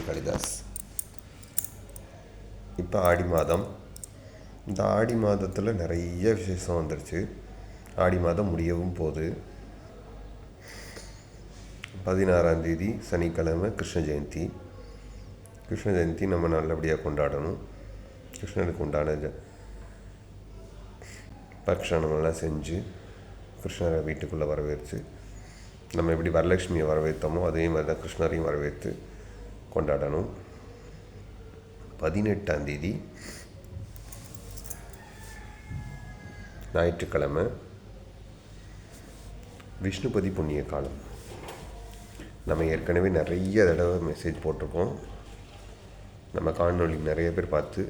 காளிதாஸ். இப்போ ஆடி மாதம். இந்த ஆடி மாதத்தில் நிறைய விசேஷம் வந்துருச்சு. ஆடி மாதம் முடியவும் போகுது. 16ஆம் தேதி சனிக்கிழமை கிருஷ்ண ஜெயந்தி. கிருஷ்ண ஜெயந்தி நம்ம நல்லபடியாக கொண்டாடணும். கிருஷ்ணனுக்கு உண்டான பக்ஷணமெல்லாம் செஞ்சு கிருஷ்ணரை வீட்டுக்குள்ளே வரவேற்று, நம்ம எப்படி வரலட்சுமியை வரவேற்றோமோ அதே மாதிரி தான் கிருஷ்ணரையும் வரவேற்று கொண்டாடணும். 18ஆம் தேதி ஞாயிற்றுக்கிழமை விஷ்ணுபதி புண்ணிய காலம். நம்ம ஏற்கனவே நிறைய தடவை மெசேஜ் போட்டிருக்கோம். நம்ம காணொளி நிறைய பேர் பார்த்து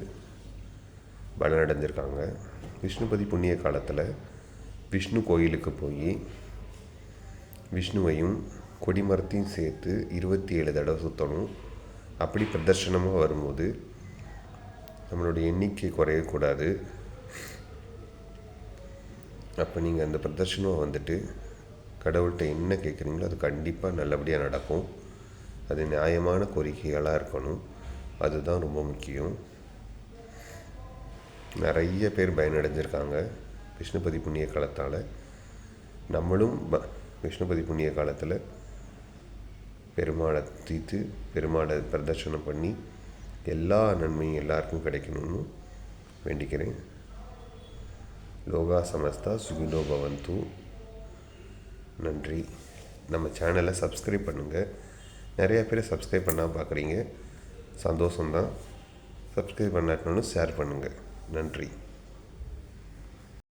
பலனடைஞ்சிருக்காங்க. விஷ்ணுபதி புண்ணிய காலத்தில் விஷ்ணு கோயிலுக்கு போய் விஷ்ணுவையும் கொடிமரத்தையும் சேர்த்து 27 தடவை சுற்றணும். அப்படி பிரதர்ஷனமாக வரும்போது நம்மளுடைய எண்ணிக்கை குறையக்கூடாது. அப்போ நீங்கள் அந்த பிரதர்ஷனம் வந்துட்டு கடவுள்கிட்ட என்ன கேட்குறீங்களோ அது கண்டிப்பாக நல்லபடியாக நடக்கும். அது நியாயமான கோரிக்கைகளாக இருக்கணும். அதுதான் ரொம்ப முக்கியம். நிறைய பேர் பயனடைஞ்சிருக்காங்க விஷ்ணுபதி புண்ணிய காலத்தால். நம்மளும் விஷ்ணுபதி புண்ணிய காலத்தில் பெருமாளை தீர்த்து பெருமாளை பிரதர்ஷனம் பண்ணி எல்லா நன்மையும் எல்லாருக்கும் கிடைக்கணும்னு வேண்டிக்கிறேன். லோகா சமஸ்தா சுகினோ பவந்து. நன்றி. நம்ம சேனலை சப்ஸ்கிரைப் பண்ணுங்கள். நிறையா பேர் சப்ஸ்கிரைப் பண்ணால் பார்க்குறீங்க, சந்தோஷம்தான். சப்ஸ்கிரைப் பண்ணாட்டினாலும் ஷேர் பண்ணுங்கள். நன்றி.